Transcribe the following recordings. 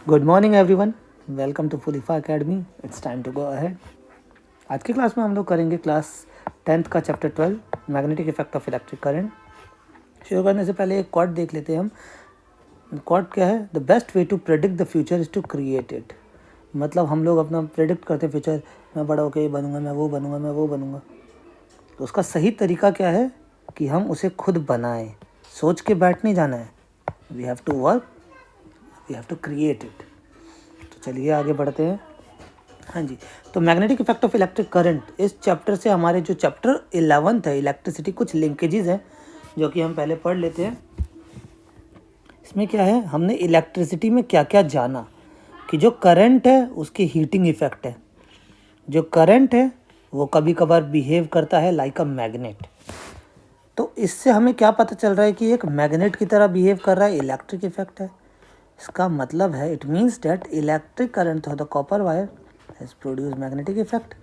Good morning everyone, welcome to फुलिफा academy. It's time to go ahead. आज की class में हम लोग करेंगे क्लास 10th का chapter 12 magnetic effect of electric current. शुरू करने से पहले एक क्वाट देख लेते हैं हम। क्वाट क्या है? The best way to predict the future is to create it. मतलब हम लोग अपना प्रेडिक्ट करते हैं फ्यूचर, मैं बड़ा होकर ये बनूंगा, मैं वो बनूंगा, मैं वो बनूंगा। तो उसका सही तरीका क्या है कि हम उसे खुद बनाएं। सोच के बैठ नहीं जाना है। We have to work, we have to create it. तो चलिए आगे बढ़ते हैं। हाँ जी, तो magnetic effect of electric current, इस चैप्टर से हमारे जो चैप्टर 11th है इलेक्ट्रिसिटी, कुछ लिंकेजेस हैं जो कि हम पहले पढ़ लेते हैं। इसमें क्या है, हमने इलेक्ट्रिसिटी में क्या क्या जाना कि जो करंट है उसकी हीटिंग इफेक्ट है। जो करंट है वो कभी कभार बिहेव करता है लाइक अ मैग्नेट। तो इससे हमें क्या पता चल रहा है कि एक मैग्नेट की तरह बिहेव कर रहा है, इलेक्ट्रिक इफेक्ट है। इसका मतलब है it means that electric current through the copper wire has produced magnetic effect.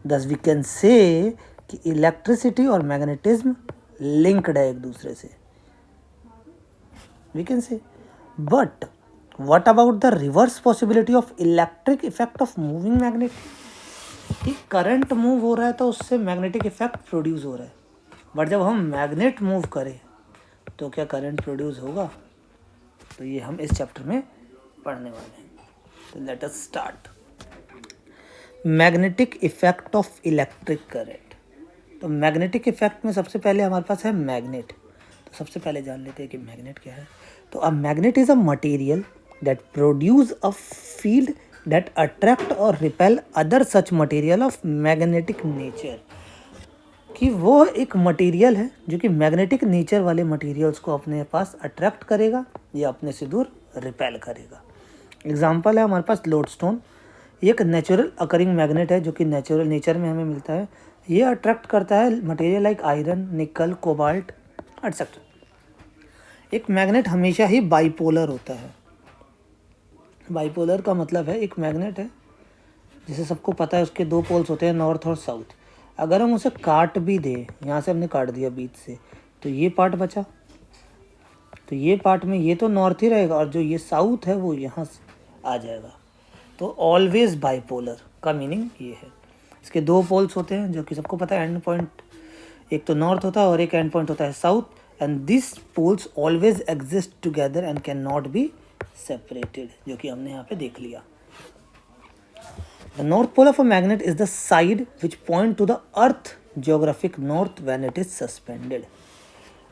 Thus we can say कि इलेक्ट्रिसिटी और मैग्नेटिज्म लिंक्ड है एक दूसरे से। We can say, but what about the reverse possibility of electric effect of moving magnet? कि current move हो रहा है तो उससे मैग्नेटिक इफेक्ट प्रोड्यूस हो रहा है, बट जब हम मैग्नेट मूव करें तो क्या करंट प्रोड्यूस होगा? तो ये हम इस चैप्टर में पढ़ने वाले हैं। तो let us start. Magnetic effect of electric current. तो मैग्नेटिक इफेक्ट में सबसे पहले हमारे पास है मैग्नेट। तो सबसे पहले जान लेते हैं कि मैग्नेट क्या है। तो a magnet is a material that produce a field that attract or repel other such material of magnetic nature. कि वो एक मटेरियल है जो कि मैग्नेटिक नेचर वाले मटेरियल्स को अपने पास अट्रैक्ट करेगा या अपने से दूर रिपेल करेगा। एग्जाम्पल है हमारे पास लोडस्टोन। ये एक नेचुरल अकरिंग मैग्नेट है जो कि नेचुरल नेचर में हमें मिलता है। ये अट्रैक्ट करता है मटेरियल लाइक आयरन, निकल, कोबाल्ट एटसेट्रा। एक मैग्नेट हमेशा ही बाइपोलर होता है। बाइपोलर का मतलब है एक मैग्नेट है, जिसे सबको पता है उसके दो पोल्स होते हैं, नॉर्थ और साउथ। अगर हम उसे काट भी दें, यहाँ से हमने काट दिया बीच से, तो ये पार्ट बचा, तो ये पार्ट में ये तो नॉर्थ ही रहेगा और जो ये साउथ है वो यहाँ से आ जाएगा। तो ऑलवेज बाइपोलर का मीनिंग ये है। इसके दो पोल्स होते हैं जो कि सबको पता है, एंड पॉइंट एक तो नॉर्थ होता है और एक एंड पॉइंट होता है south, and this poles always exist together and can not be separated, जो कि हमने यहाँ पे देख लिया। The north pole of a magnet is the side which point to the earth geographic north when it is suspended.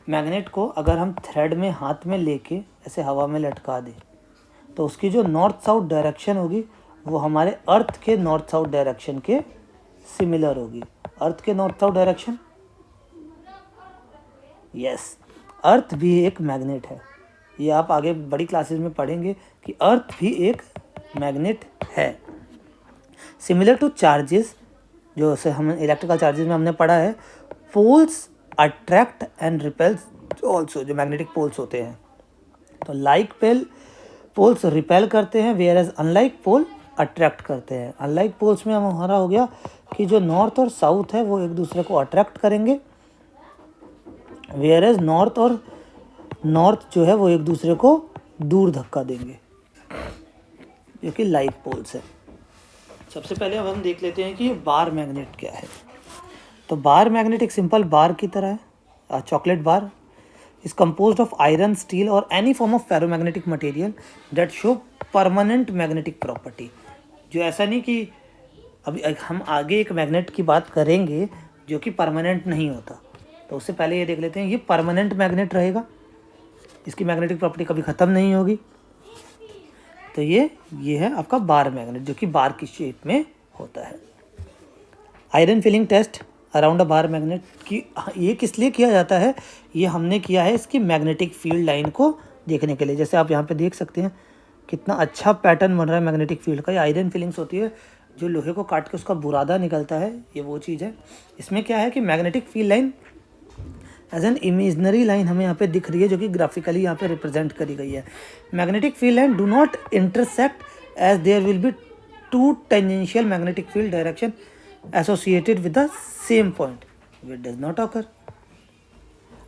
Magnet को अगर हम थ्रेड में हाथ में लेके ऐसे हवा में लटका दें तो उसकी जो नॉर्थ साउथ डायरेक्शन होगी वो हमारे अर्थ के नॉर्थ साउथ डायरेक्शन के सिमिलर होगी। अर्थ के नॉर्थ साउथ डायरेक्शन, यस, अर्थ भी एक मैग्नेट है। ये आप आगे बड़ी क्लासेस में पढ़ेंगे कि अर्थ भी एक मैग्नेट है। सिमिलर टू चार्जेस, जो से हम इलेक्ट्रिकल चार्जेस में हमने पढ़ा है, poles attract and repels also, जो मैग्नेटिक पोल्स होते हैं। तो लाइक पोल्स रिपेल करते हैं, whereas unlike pole attract करते हैं। अनलाइक पोल्स में हमारा हो गया कि जो नॉर्थ और साउथ है वो एक दूसरे को अट्रैक्ट करेंगे, वेयर एज नॉर्थ जो है वो एक दूसरे को दूर धक्का देंगे, जो कि लाइक पोल्स है। सबसे पहले अब हम देख लेते हैं कि ये बार मैग्नेट क्या है। तो बार मैग्नेट एक सिंपल बार की तरह है। Chocolate bar is composed of iron, steel or any form of ferromagnetic material that show permanent magnetic property. जो ऐसा नहीं कि अभी हम आगे एक मैग्नेट की बात करेंगे जो कि परमानेंट नहीं होता, तो उससे पहले ये देख लेते हैं ये परमानेंट मैग्नेट रहेगा, इसकी मैग्नेटिक प्रॉपर्टी कभी ख़त्म नहीं होगी। तो ये है आपका बार मैग्नेट जो कि बार की शेप में होता है। आयरन फिलिंग टेस्ट अराउंड अ बार मैग्नेट की ये किस लिए किया जाता है? ये हमने किया है इसकी मैग्नेटिक फील्ड लाइन को देखने के लिए। जैसे आप यहाँ पे देख सकते हैं कितना अच्छा पैटर्न बन रहा है मैग्नेटिक फील्ड का। ये आयरन फिलिंग्स होती है, जो लोहे को काट के उसका बुरादा निकलता है, ये वो चीज़ है। इसमें क्या है कि magnetic field line as an imaginary line हमें यहाँ पे दिख रही है, जो कि ग्राफिकली यहाँ पे रिप्रेजेंट करी गई है। Magnetic field line do not intersect as there will be two tangential magnetic field direction associated with the same point which does not occur.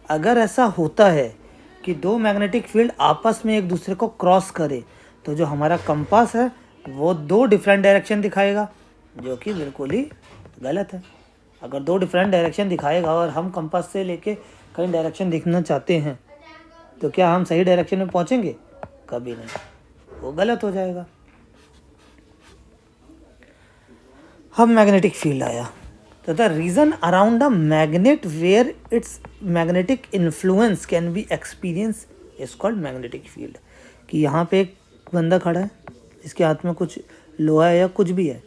अगर ऐसा होता है कि दो मैग्नेटिक फील्ड आपस में एक दूसरे को क्रॉस करे तो जो हमारा कंपास है वो 2 डिफरेंट डायरेक्शन दिखाएगा, जो कि बिल्कुल ही गलत है। अगर 2 डिफरेंट डायरेक्शन दिखाएगा और हम कंपास से लेके कहीं डायरेक्शन देखना चाहते हैं तो क्या हम सही डायरेक्शन में पहुंचेंगे? कभी नहीं, वो गलत हो जाएगा। अब मैग्नेटिक फील्ड आया, तो the region around the magnet where its magnetic influence can be experience is called magnetic field. कि यहाँ पे एक बंदा खड़ा है जिसके हाथ में कुछ लोहा है या कुछ भी है,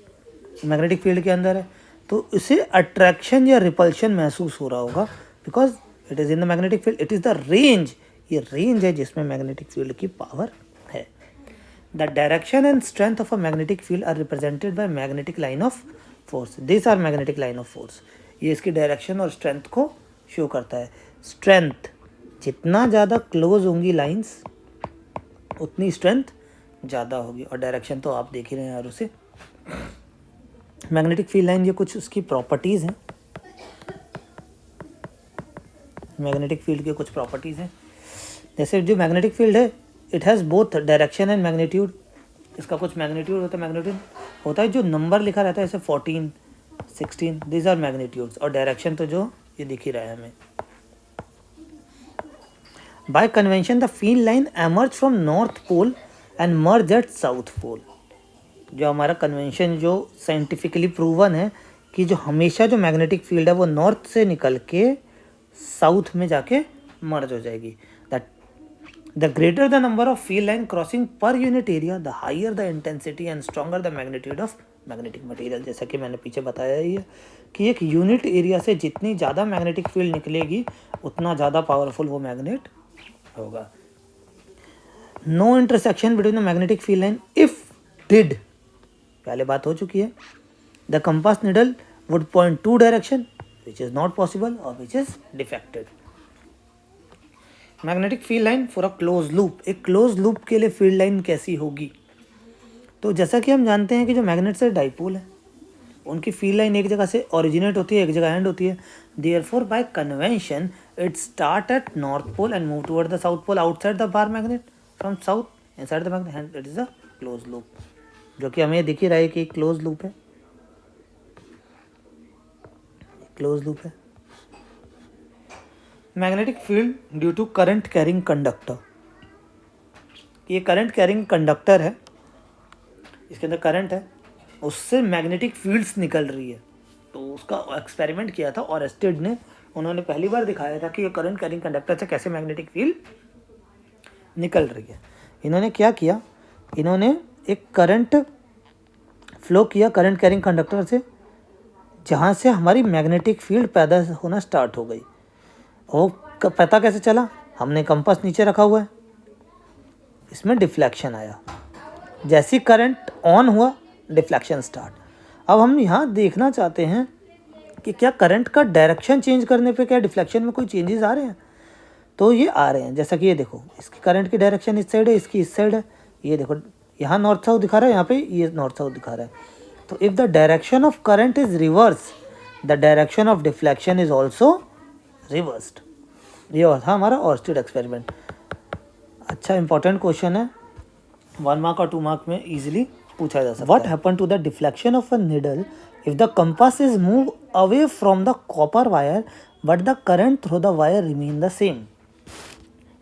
मैग्नेटिक फील्ड के अंदर है, तो उसे अट्रैक्शन या रिपल्शन महसूस हो रहा होगा, because it is in the magnetic field. It is the range, ये रेंज है जिसमें मैग्नेटिक फील्ड की पावर है। The direction and strength of a magnetic field are represented by magnetic line of force. This are magnetic line of force. ये इसकी direction और strength को show करता है। स्ट्रेंथ, जितना ज़्यादा क्लोज होंगी लाइंस उतनी स्ट्रेंथ ज़्यादा होगी, और डायरेक्शन तो आप देख ही रहे हैं यार उसे। मैग्नेटिक फील्ड लाइन, ये कुछ उसकी प्रॉपर्टीज़ हैं, मैग्नेटिक फील्ड के कुछ प्रॉपर्टीज़ हैं। जैसे जो मैग्नेटिक फील्ड है, it has both direction and magnitude. इसका कुछ मैग्नीट्यूड होता है, मैग्नीट्यूड होता है जो नंबर लिखा रहता है, जैसे 14, 16, दिस आर मैग्नीट्यूड्स। और डायरेक्शन तो जो ये दिख ही रहा है हमें। By convention the field line emerge from north pole and merge at south pole. जो हमारा कन्वेंशन जो साइंटिफिकली प्रूवन है कि जो हमेशा जो मैग्नेटिक फील्ड है वो नॉर्थ से निकल के साउथ में जाके मर्ज हो जाएगी। That the greater the number of field line crossing per unit area, the higher the intensity and stronger the magnitude of magnetic material. जैसा कि मैंने पीछे बताया ही है कि एक यूनिट एरिया से जितनी ज़्यादा मैग्नेटिक फील्ड निकलेगी उतना ज़्यादा पावरफुल वो मैग्नेट होगा। No intersection between the magnetic field line if did, पहले बात हो चुकी है, the compass needle would point to direction which is not possible or which is defected. Magnetic field line for a close loop, एक close loop के लिए field line कैसी होगी? तो जैसा कि हम जानते हैं कि जो मैग्नेट से डाइपोल है उनकी फील्ड लाइन एक जगह से ओरिजिनेट होती है, एक जगह एंड होती है। Therefore by convention it start at north pole and move toward the south pole outside the bar magnet from south inside the magnet, and it is a close loop, जो कि हमें दिख ही रहा है कि क्लोज लूप है, close loop है। Magnetic field due to current carrying conductor, ये करंट कैरिंग कंडक्टर है, इसके अंदर करंट है, उससे मैग्नेटिक फील्ड्स निकल रही है। तो उसका एक्सपेरिमेंट किया था ऑरेस्टेड ने, उन्होंने पहली बार दिखाया था कि ये करंट कैरिंग कंडक्टर से कैसे मैग्नेटिक फील्ड निकल रही है। इन्होंने क्या किया, इन्होंने एक करंट फ्लो किया करंट कैरिंग कंडक्टर से, जहाँ से हमारी मैग्नेटिक फील्ड पैदा होना स्टार्ट हो गई। वो पता कैसे चला? हमने कंपास नीचे रखा हुआ है, इसमें डिफ्लेक्शन आया, जैसी करंट ऑन हुआ डिफ्लेक्शन स्टार्ट। अब हम यहाँ देखना चाहते हैं कि क्या करंट का डायरेक्शन चेंज करने पे क्या डिफ्लेक्शन में कोई चेंजेस आ रहे हैं? तो ये आ रहे हैं। जैसा कि ये देखो, इसकी करंट की डायरेक्शन इस साइड है, इसकी इस साइड है। ये देखो यहाँ नॉर्थ साउथ दिखा रहा है, यहाँ पे ये नॉर्थ साउथ दिखा रहा है। तो if the direction of current is reverse, the direction of deflection is also reversed. ये और था हमारा ऑर्स्टेड एक्सपेरिमेंट। अच्छा इंपॉर्टेंट क्वेश्चन है, 1 मार्क और 2 मार्क में इजीली पूछा जा सकता है। What happen to the deflection of a needle if the compass is move away from the copper wire but the current through the wire remain the same.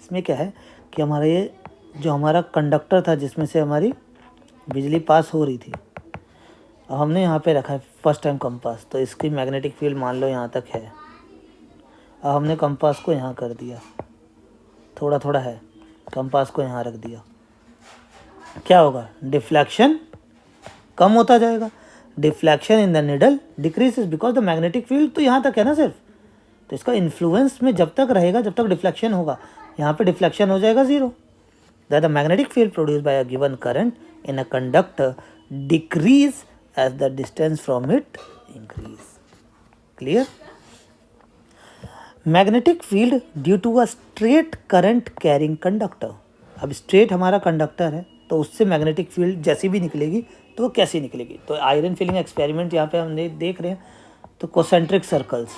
इसमें क्या है कि हमारा ये जो हमारा कंडक्टर था जिसमें से हमारी बिजली पास हो रही थी, अब हमने यहाँ पे रखा है फर्स्ट टाइम कंपास, तो इसकी मैग्नेटिक फील्ड मान लो यहाँ तक है। अब हमने कंपास को यहाँ कर दिया, थोड़ा थोड़ा है, कंपास को यहाँ रख दिया, क्या होगा? डिफ्लेक्शन कम होता जाएगा। Deflection in the needle decreases because the magnetic field तो यहाँ तक है ना सिर्फ, तो इसका इन्फ्लुएंस में जब तक रहेगा जब तक डिफ्लेक्शन होगा, यहाँ पे डिफ्लेक्शन हो जाएगा zero. That the magnetic field produced by a given current in a conductor decrease as the distance from it increase. Clear? Magnetic field due to a straight current carrying conductor. अब straight हमारा conductor है तो उससे magnetic field जैसी भी निकलेगी तो वो कैसी निकलेगी? तो आयरन फिलिंग एक्सपेरिमेंट यहाँ पे हम देख रहे हैं, तो कोसेंट्रिक सर्कल्स,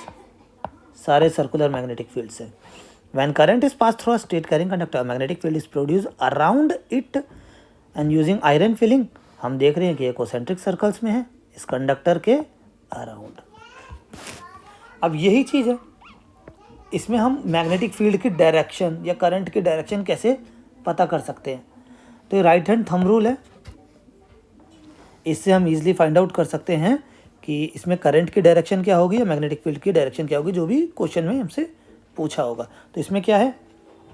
सारे सर्कुलर मैग्नेटिक फील्ड्स हैं। When current is pass through a straight carrying conductor magnetic field is produce around it and using iron filling हम देख रहे हैं कि ये कॉन्सेंट्रिक सर्कल्स में है इस कंडक्टर के अराउंड। अब यही चीज़ है, इसमें हम मैग्नेटिक फील्ड की डायरेक्शन या करंट की डायरेक्शन कैसे पता कर सकते हैं। तो ये राइट हैंड थंब रूल है, इससे हम इजीली फाइंड आउट कर सकते हैं कि इसमें करंट की डायरेक्शन क्या होगी या मैग्नेटिक फील्ड की डायरेक्शन क्या होगी, जो भी क्वेश्चन में हमसे पूछा होगा। तो इसमें क्या है,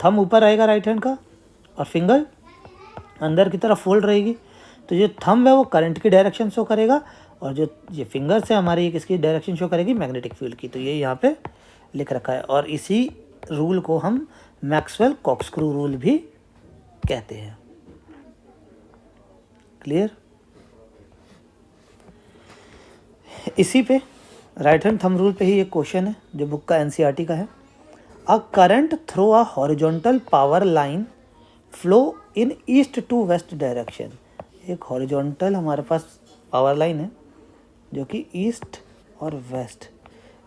थंब ऊपर आएगा राइट हैंड का और फिंगर अंदर की तरफ फोल्ड रहेगी। तो जो थंब है वो करंट की डायरेक्शन शो करेगा और जो ये फिंगर से हमारी किसकी डायरेक्शन शो करेगी, मैग्नेटिक फील्ड की। तो ये यहाँ पे लिख रखा है और इसी रूल को हम मैक्सवेल कॉर्कस्क्रू रूल भी कहते हैं। क्लियर? इसी पे राइट हैंड थंब रूल पे ही एक क्वेश्चन है जो बुक का एनसीईआरटी का है। A current through a horizontal power line flow in east to west direction. एक हॉरिजॉन्टल हमारे पास पावर लाइन है जो कि ईस्ट और वेस्ट,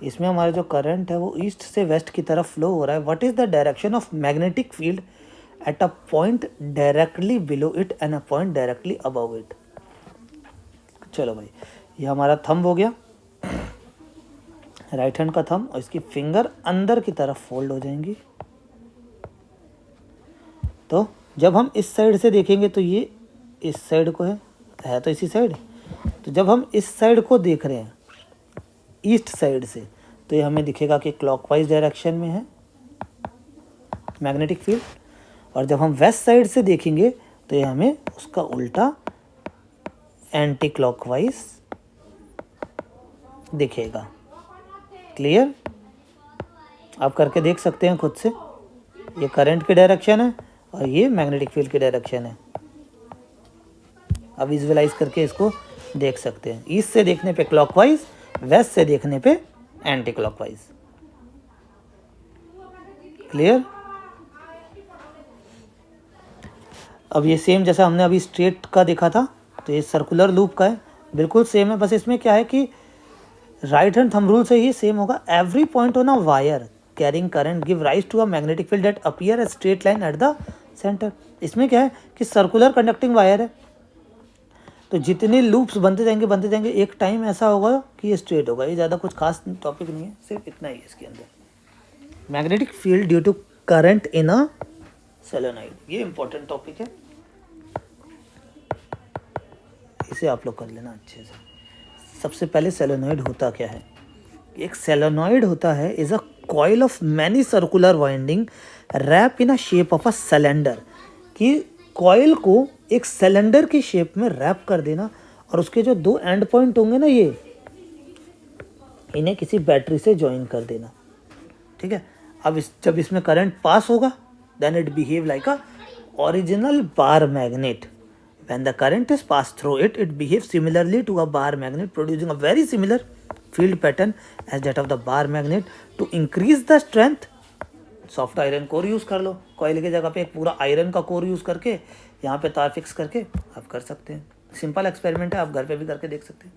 इसमें हमारा जो करंट है वो ईस्ट से वेस्ट की तरफ फ्लो हो रहा है। What is the direction of magnetic field at a point directly below it and a point directly above it. चलो भाई, ये हमारा थंब हो गया, राइट हैंड का थंब, और इसकी फिंगर अंदर की तरफ फोल्ड हो जाएंगी। तो जब हम इस साइड से देखेंगे तो ये इस साइड को है तो इसी साइड। तो जब हम इस साइड को देख रहे हैं ईस्ट साइड से, तो ये हमें दिखेगा कि क्लॉकवाइज डायरेक्शन में है मैग्नेटिक फील्ड, और जब हम वेस्ट साइड से देखेंगे तो ये हमें उसका उल्टा एंटी क्लॉकवाइज दिखेगा। क्लियर? आप करके देख सकते हैं खुद से, ये करंट की डायरेक्शन है और ये मैग्नेटिक फील्ड की डायरेक्शन है। अब विजुअलाइज करके इसको देख सकते हैं, ईस्ट से देखने पे क्लॉकवाइज, वेस्ट से देखने पे एंटी क्लॉकवाइज। क्लियर? अब ये सेम जैसा हमने अभी स्ट्रेट का देखा था, तो ये सर्कुलर लूप का है, बिल्कुल सेम है। बस इसमें क्या है कि राइट हैंड थंब रूल से ही सेम होगा। Every point on a wire carrying current give rise to a magnetic field that appear a straight line at the centre. इसमें क्या है कि सर्कुलर कंडक्टिंग वायर है, तो जितने लूप्स बनते जाएंगे, एक टाइम ऐसा होगा कि ये स्ट्रेट होगा। ये ज़्यादा कुछ खास टॉपिक नहीं है, सिर्फ इतना ही है इसके अंदर। Magnetic field due to current in a solenoid, ये इंपॉर्टेंट टॉपिक है, इसे आप लोग कर लेना अच्छे से। सबसे पहले सोलेनॉइड होता क्या है? एक सोलेनॉइड होता है is a coil of many circular winding wrap in a shape of a cylinder, कि कॉइल को एक सिलेंडर की शेप में रैप कर देना और उसके जो दो एंड पॉइंट होंगे ना, ये इन्हें किसी बैटरी से ज्वाइन कर देना। ठीक है? अब जब इसमें करंट पास होगा then it behave like a original bar magnet. When the current is passed through it, it behaves similarly to a bar magnet, producing a very similar field pattern as that of the bar magnet. To increase the strength, soft iron core use कर लो, coil की जगह पे एक पूरा iron का core use करके यहाँ पे तार फिक्स करके आप कर सकते हैं। सिंपल एक्सपेरिमेंट है, आप घर पे भी करके देख सकते हैं।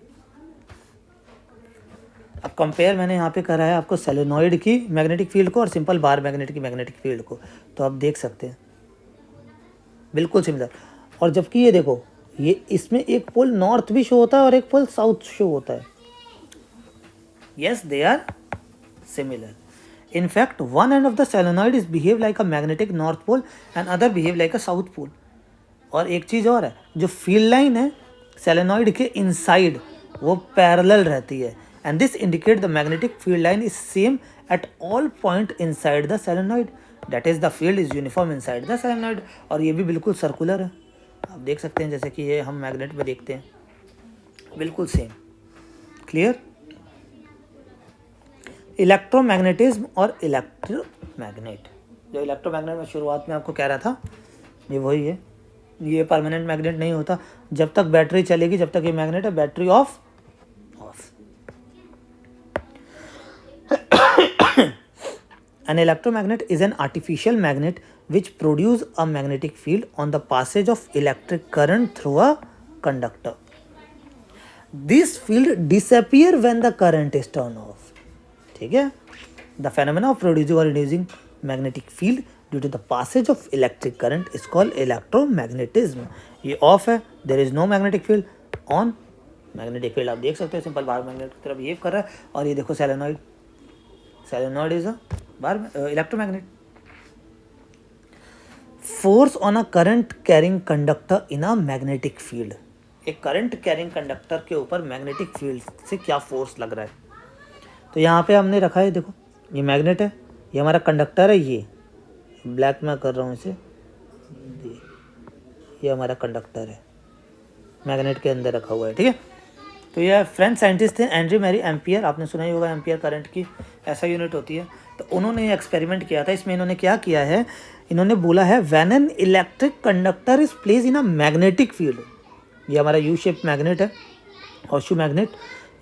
अब कंपेयर मैंने यहाँ पे करा है आपको सोलेनॉइड की मैग्नेटिक फील्ड को और सिंपल बार मैग्नेट की मैग्नेटिक फील्ड को, तो आप देख सकते हैं बिल्कुल सिमिलर। और जबकि ये देखो, ये इसमें एक पोल नॉर्थ भी शो होता है और एक पोल साउथ शो होता है। Yes, they are similar. In fact, one end of the solenoid is behave like a magnetic north pole and other behave like a south pole. और एक चीज़ और है, जो फील्ड लाइन है सोलेनॉइड के inside वो पैरेलल रहती है, and this indicate the magnetic field line is same at all point inside the solenoid. That is, the field is uniform inside the solenoid. और ये भी बिल्कुल सर्कुलर है, आप देख सकते हैं जैसे कि ये हम मैग्नेट में देखते हैं, बिल्कुल सेम। क्लियर? इलेक्ट्रोमैग्नेटिज्म और इलेक्ट्रोमैग्नेट, जो इलेक्ट्रोमैग्नेट में शुरुआत में आपको कह रहा था, ये वही है। ये परमानेंट मैग्नेट नहीं होता, जब तक बैटरी चलेगी जब तक ये मैग्नेट है, battery of. An electromagnet is an artificial magnet which produce a magnetic field on the passage of electric current through a conductor. This field disappear when the current is turned off. ठीक है? The phenomena of producing or reducing magnetic field due to the passage of electric current is called electromagnetism. ये off है, there is no magnetic field. On, magnetic field आप देख सकते हैं simple bar magnet की तरफ बिहेव कर रहा है। और ये देखो solenoid, solenoid is a bar electromagnet. Force on a current carrying conductor in a magnetic field. एक करंट कैरिंग कंडक्टर के ऊपर मैग्नेटिक फील्ड से क्या फोर्स लग रहा है। तो यहाँ पे हमने रखा है, देखो ये मैग्नेट है, ये हमारा कंडक्टर है, ये ब्लैक में कर रहा हूँ इसे, ये हमारा कंडक्टर है, मैग्नेट के अंदर रखा हुआ है, ठीक है। तो ये फ्रेंच साइंटिस्ट थे एंड्री मैरी एम्पियर, आपने सुना ही होगा एम्पियर करंट की ऐसा यूनिट होती है। तो उन्होंने ये एक्सपेरिमेंट किया था। इसमें इन्होंने क्या किया है, इन्होंने बोला है when an electric conductor is place in a magnetic field, ये हमारा यू शेप मैग्नेट है, हॉर्सशू मैग्नेट,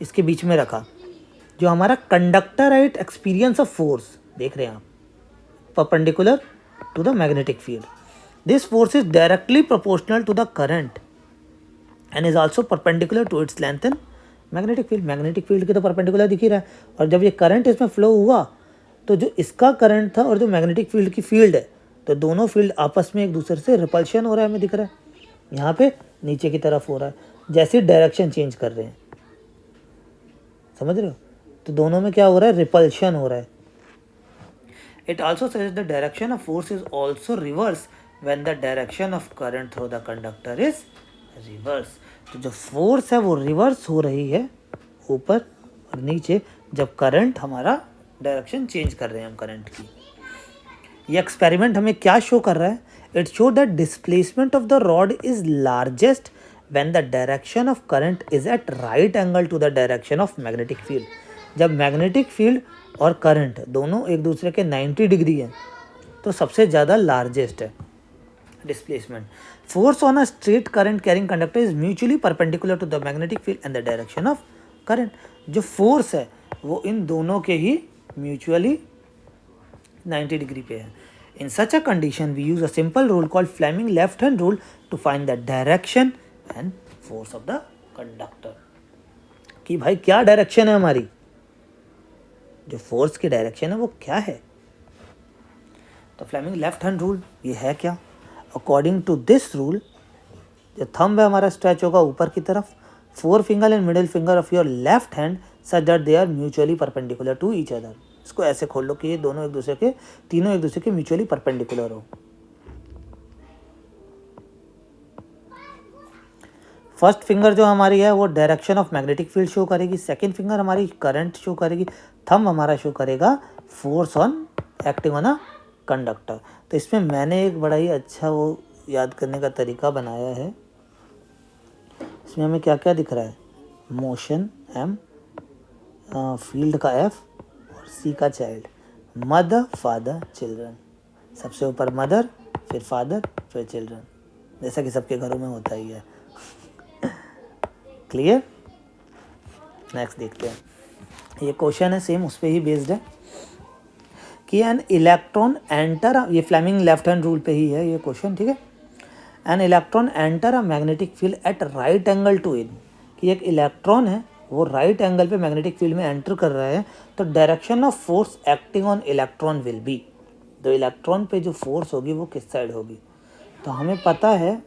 इसके बीच में रखा। जो हमारा कंडक्टर है इट एक्सपीरियंस ऑफ फोर्स, देख रहे हैं आप, perpendicular to the magnetic field. This force is directly proportional to the current and is also perpendicular to its length in magnetic field. Magnetic field के तो परपेंडिकुलर दिख ही रहा है। और जब ये करंट इसमें फ्लो हुआ तो जो इसका करंट था और जो मैग्नेटिक फील्ड की फील्ड है, तो दोनों फील्ड आपस में एक दूसरे से रिपल्शन हो रहा है, हमें दिख रहा है यहाँ पे नीचे की तरफ हो रहा है, जैसे डायरेक्शन चेंज कर रहे हैं, समझ रहे हो। तो दोनों में क्या हो रहा है, रिपल्शन हो रहा है। It also says the direction of force is also reverse when the direction of current through the conductor is reverse. तो जो फोर्स है वो रिवर्स हो रही है ऊपर और नीचे, जब करंट हमारा डायरेक्शन चेंज कर रहे हैं हम करंट की। ये एक्सपेरिमेंट हमें क्या शो कर रहा है, it show that displacement of the rod is largest when the direction of current is at right angle to the direction of magnetic field. जब मैग्नेटिक फील्ड और करंट दोनों एक दूसरे के 90 डिग्री हैं तो सबसे ज़्यादा लार्जेस्ट है displacement. Force on a straight current carrying conductor is mutually perpendicular to the magnetic field and the direction of current. जो फोर्स है वो इन दोनों के ही म्यूचुअली 90 डिग्री पे है। In such a condition we use a simple rule called Fleming left hand rule to find the direction and force of the conductor. कि भाई क्या डायरेक्शन है हमारी, जो फोर्स की डायरेक्शन है वो क्या है। तो फ्लेमिंग लेफ्ट हैंड रूल ये है क्या, अकॉर्डिंग टू दिस रूल जो थंब है हमारा स्ट्रेच होगा ऊपर की तरफ, 4 finger and middle finger of your left hand such that they are mutually perpendicular to each other. इसको ऐसे खोल लो कि ये दोनों एक दूसरे के, तीनों एक दूसरे के म्यूचुअली परपेंडिकुलर हो। फर्स्ट फिंगर जो हमारी है वो direction of magnetic field show करेगी, सेकंड फिंगर हमारी करंट शो करेगी, थंब हमारा शो करेगा force on acting on a conductor. तो इसमें मैंने एक बड़ा ही अच्छा वो याद करने का तरीका बनाया है। इसमें हमें क्या क्या दिख रहा है, मोशन एम, फील्ड का एफ और सी का चाइल्ड, मदर फादर चिल्ड्रन, सबसे ऊपर मदर फिर फादर फिर चिल्ड्रन, जैसा कि सबके घरों में होता ही है। क्लियर। नेक्स्ट देखते हैं, ये क्वेश्चन है सेम उस पर ही बेस्ड है कि एन इलेक्ट्रॉन एंटर, ये फ्लेमिंग लेफ्ट हैंड रूल पे ही है ये क्वेश्चन, ठीक है। An electron enter a magnetic field at right angle to it, कि एक इलेक्ट्रॉन है वो राइट एंगल पे मैग्नेटिक फील्ड में एंटर कर रहा है, तो direction of force acting on electron will be, तो इलेक्ट्रॉन पे जो फोर्स होगी वो किस साइड होगी। तो हमें पता है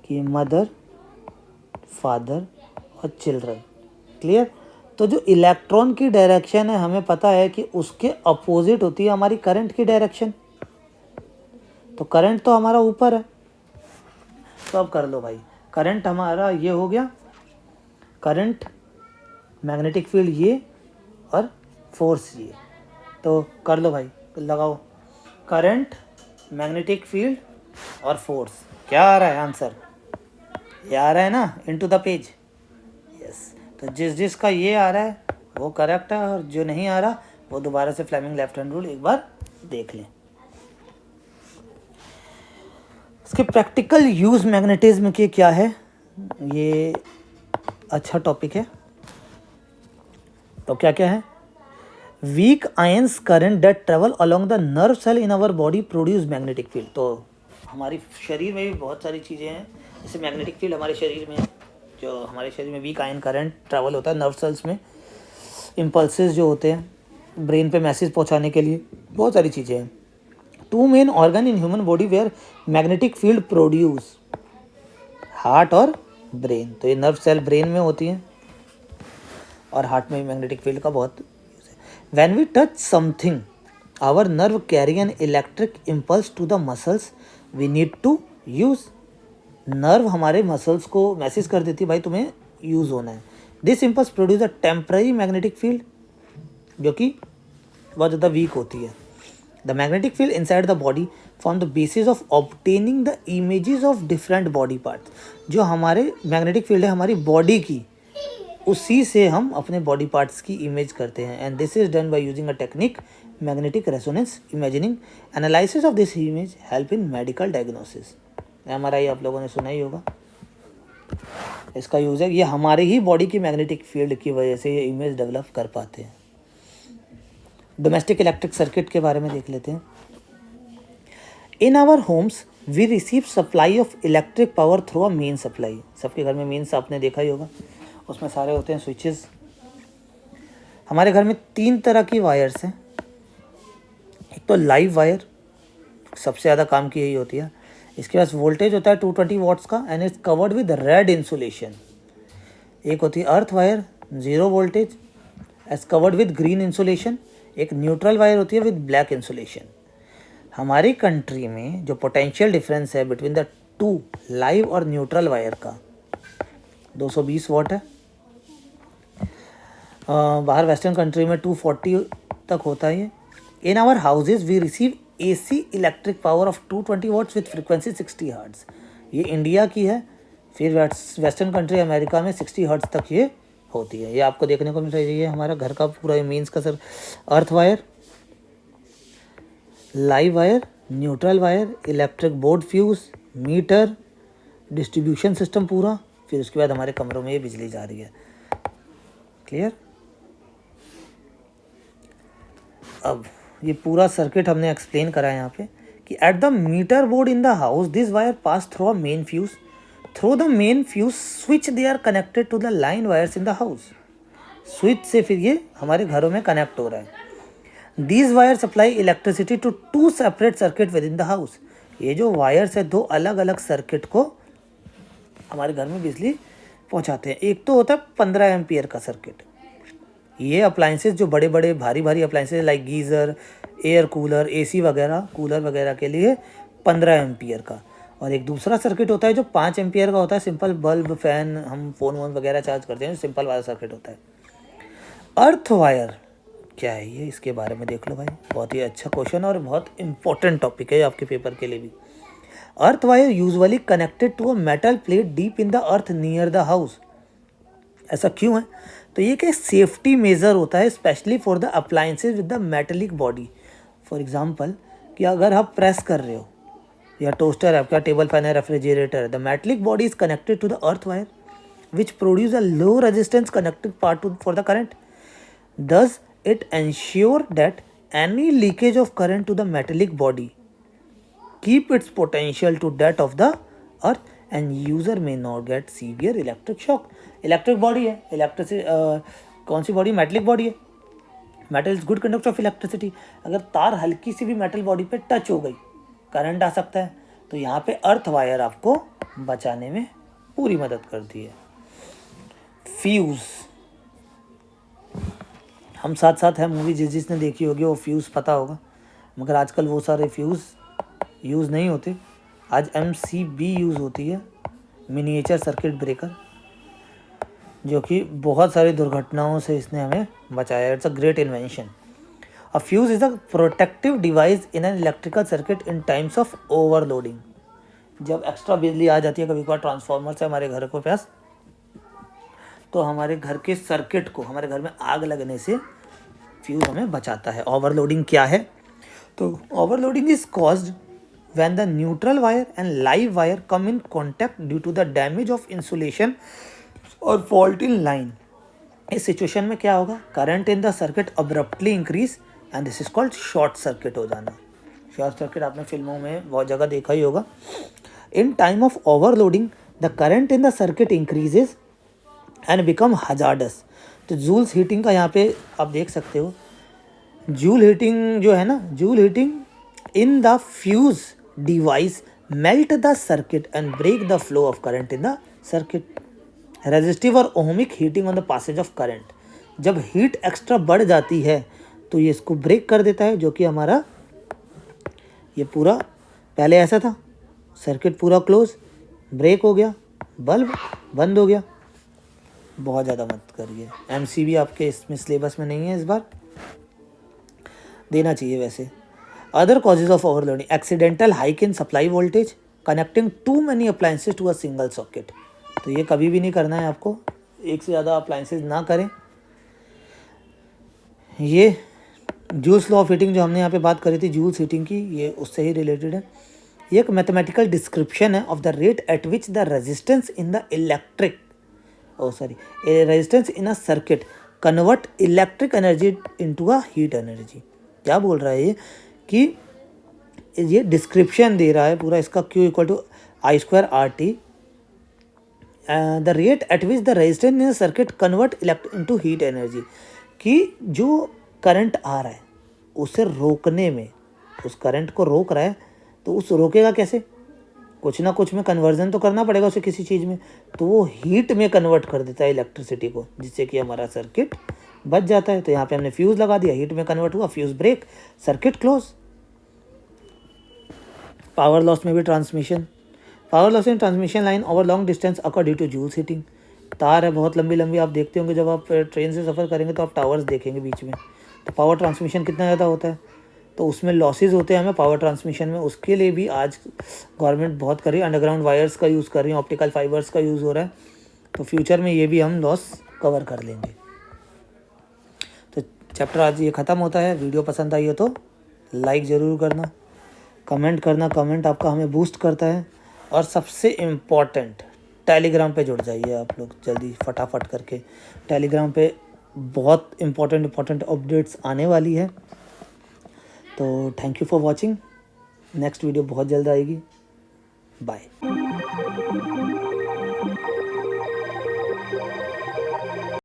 कि मदर फादर और चिल्ड्रन, क्लियर। तो जो इलेक्ट्रॉन की डायरेक्शन है हमें पता है कि उसके अपोजिट होती है हमारी करंट की डायरेक्शन, तो करंट तो हमारा ऊपर है। तो अब कर लो भाई, करंट हमारा ये हो गया, करंट मैग्नेटिक फील्ड ये और फोर्स ये, तो कर लो भाई, तो लगाओ करंट मैग्नेटिक फील्ड और फोर्स, क्या आ रहा है आंसर, ये आ रहा है ना इनटू द पेज, यस। तो जिसका ये आ रहा है वो करेक्ट है और जो नहीं आ रहा वो दोबारा से फ्लेमिंग लेफ्ट हैंड रूल एक बार देख लें। इसके प्रैक्टिकल यूज मैग्नेटिज्म के क्या है, ये अच्छा टॉपिक है। तो क्या क्या है, weak ions current that travel along the nerve cell in our body produce magnetic field. तो हमारी शरीर में भी बहुत सारी चीज़ें हैं, जैसे मैग्नेटिक फील्ड हमारे शरीर में, जो हमारे शरीर में वीक आयन करंट ट्रैवल होता है नर्व सेल्स में, इम्पल्सेस जो होते हैं ब्रेन पे मैसेज पहुंचाने के लिए, बहुत सारी चीज़ें हैं। Two main organ in human body where magnetic field produce, heart और ब्रेन। तो ये नर्व सेल ब्रेन में होती हैं और हार्ट में मैग्नेटिक फील्ड का बहुत यूज है। When we touch something our nerve carry an electric impulse to the muscles we need to use. Nerve हमारे मसल्स को मैसेज कर देती है भाई तुम्हें यूज होना है। This impulse produce a temporary magnetic field जो कि बहुत ज़्यादा वीक होती है। The magnetic field inside the body form the basis of obtaining the images of different body parts. जो हमारे मैग्नेटिक फील्ड है हमारी बॉडी की, उसी से हम अपने बॉडी पार्ट्स की इमेज करते हैं। And this is done by using a technique magnetic resonance imaging. Analysis of this image help in medical diagnosis. MRI आप लोगों ने सुना ही होगा, इसका यूज है। ये हमारे ही बॉडी की मैग्नेटिक फील्ड की वजह से ये इमेज डेवलप कर पाते हैं। डोमेस्टिक इलेक्ट्रिक सर्किट के बारे में देख लेते हैं। In our homes we receive supply of electric power through a main supply. सबके घर में मेन्स आपने देखा ही होगा, उसमें सारे होते हैं स्विचेस। हमारे घर में 3 तरह की वायर्स हैं। एक तो लाइव वायर, सबसे ज़्यादा काम की यही होती है। इसके पास वोल्टेज होता है 220 वॉट्स का and is covered with red insulation. एक होती है earth wire, 0 voltage as covered with green insulation. एक न्यूट्रल वायर होती है विद ब्लैक इंसुलेशन। हमारी कंट्री में जो पोटेंशियल डिफरेंस है बिटवीन द 2 लाइव और न्यूट्रल वायर का 220 वॉट है। बाहर वेस्टर्न कंट्री में 240 तक होता है ये। In our houses we receive AC electric power of 220 watts with frequency 60 hertz. ये इंडिया की है। फिर वेस्टर्न कंट्री अमेरिका में 60 हर्ट्ज तक ये होती है। ये आपको देखने को मिल रही है हमारा घर का पूरा मीन्स का sir. Earth wire, live wire, neutral wire, electric board, fuse, meter, distribution system पूरा। फिर उसके बाद हमारे कमरों में ये बिजली जा रही है। क्लियर? अब ये पूरा सर्किट हमने एक्सप्लेन करा है यहाँ पे कि at the meter board in the house this wire pass through a main fuse. Through the main fuse switch they are connected to the line wires in the house. Switch से फिर ये हमारे घरों में कनेक्ट हो रहा है। These wire supply electricity to 2 separate circuit within the house. ये जो वायर्स है 2 अलग अलग सर्किट को हमारे घर में बिजली पहुंचाते हैं। एक तो होता है 15 एम्पियर का सर्किट। ये अप्लाइंसेस जो बड़े बड़े भारी भारी appliances like geyser, air cooler, AC वगैरह, कूलर वगैरह के लिए 15 एम्पियर का। और एक दूसरा सर्किट होता है जो 5 एम्पियर का होता है। सिंपल बल्ब, फैन, हम फ़ोन वोन वगैरह चार्ज करते हैं, सिंपल वाला सर्किट होता है। अर्थ वायर क्या है ये, इसके बारे में देख लो भाई। बहुत ही अच्छा क्वेश्चन और बहुत इंपॉर्टेंट टॉपिक है आपके पेपर के लिए भी। Earth wire usually connected to a metal plate deep in the earth near the house. ऐसा क्यों है? तो ये कि सेफ्टी मेजर होता है specially for the appliances with the metallic body. For example कि अगर आप प्रेस कर रहे हो या टोस्टर है आपका, टेबल फैन है, रेफ्रिजरेटर है, the metallic body is connected to the earth wire which produce a low resistance connecting part for the current. Thus, it ensure that any leakage of current to the metallic body keep its potential to that of the earth and user may not get severe electric shock. Electric body है, electricity कौन सी body? Metallic body है। Metal is good conductor of electricity. अगर तार हल्की सी भी metal body पे touch हो गई, करंट आ सकता है। तो यहाँ पे अर्थ वायर आपको बचाने में पूरी मदद करती है। फ्यूज़, हम साथ साथ है मूवी जिसने देखी होगी वो फ्यूज़ पता होगा, मगर आजकल वो सारे फ्यूज़ यूज़ नहीं होते। आज MCB यूज़ होती है, मिनिएचर सर्किट ब्रेकर, जो कि बहुत सारी दुर्घटनाओं से इसने हमें बचाया। It's a great invention. A fuse is a protective device in an electrical circuit in times of overloading. जब एक्स्ट्रा बिजली आ जाती है कभी कभार ट्रांसफार्मर से हमारे घर के पास, तो हमारे घर के सर्किट को, हमारे घर में आग लगने से फ्यूज़ हमें बचाता है। ओवरलोडिंग क्या है? तो overloading is caused when the neutral wire and live wire come in contact due to the damage of insulation और फॉल्ट इन लाइन। इस सिचुएशन में क्या होगा? Current in the circuit abruptly increase and this is called short circuit हो जाना। Short circuit आपने फिल्मों में बहुत जगह देखा ही होगा। In time of overloading the current in the circuit increases and become hazardous. तो जूल्स हीटिंग का यहाँ पे आप देख सकते हो जूल हीटिंग जो है ना, Joule heating in the fuse device melt the circuit and break the flow of current in the circuit. Resistive or ohmic heating on the passage of current, जब हीट एक्स्ट्रा बढ़ जाती है तो ये इसको ब्रेक कर देता है, जो कि हमारा ये पूरा पहले ऐसा था, सर्किट पूरा क्लोज, ब्रेक हो गया, बल्ब बंद हो गया। बहुत ज़्यादा मत करिए, एमसीबी आपके इसमें सिलेबस में नहीं है, इस बार देना चाहिए वैसे। Other causes of overloading, accidental hike in supply voltage, connecting to many appliances to a single socket. तो ये कभी भी नहीं करना है आपको, एक से ज़्यादा अप्लायंसेज ना करें। ये जूल्स लॉ ऑफ हीटिंग जो हमने यहाँ पे बात करी थी जूल्स हीटिंग की, ये उससे ही रिलेटेड है। ये एक मैथमेटिकल डिस्क्रिप्शन है of the rate at which the resistance in the electric resistance in a circuit convert electric energy into a heat energy. क्या बोल रहा है ये कि ये डिस्क्रिप्शन दे रहा है पूरा इसका, Q equal to I square R T, the rate at which the resistance in circuit convert electric into heat energy, कि जो करंट आ रहा है उसे रोकने में, उस करंट को रोक रहा है तो उस रोकेगा कैसे, कुछ ना कुछ में कन्वर्जन तो करना पड़ेगा उसे किसी चीज़ में, तो वो हीट में कन्वर्ट कर देता है इलेक्ट्रिसिटी को, जिससे कि हमारा सर्किट बच जाता है। तो यहाँ पे हमने फ्यूज़ लगा दिया, हीट में कन्वर्ट हुआ, fuse break, circuit close. Power loss में भी transmission, power loss in transmission line over long distance occur due to Joule's heating. तार है बहुत लंबी लंबी, आप देखते होंगे जब आप ट्रेन से सफ़र करेंगे तो आप टावर्स देखेंगे बीच में, तो पावर ट्रांसमिशन कितना ज़्यादा होता है, तो उसमें लॉसेज होते हैं हमें पावर ट्रांसमिशन में। उसके लिए भी आज गवर्नमेंट बहुत कर रही है, अंडरग्राउंड वायर्स का यूज़ कर रही है, ऑप्टिकल फाइबर्स का यूज़ हो रहा है, तो फ्यूचर में ये भी हम लॉस कवर कर लेंगे। तो चैप्टर आज ये ख़त्म होता है। वीडियो पसंद आई हो तो लाइक ज़रूर करना, कमेंट करना, कमेंट आपका हमें बूस्ट करता है। और सबसे इम्पॉर्टेंट, टेलीग्राम पे जुड़ जाइए आप लोग जल्दी फटाफट करके, टेलीग्राम पे बहुत इम्पॉर्टेंट अपडेट्स आने वाली है। तो thank you for watching, next video बहुत जल्द आएगी, बाय।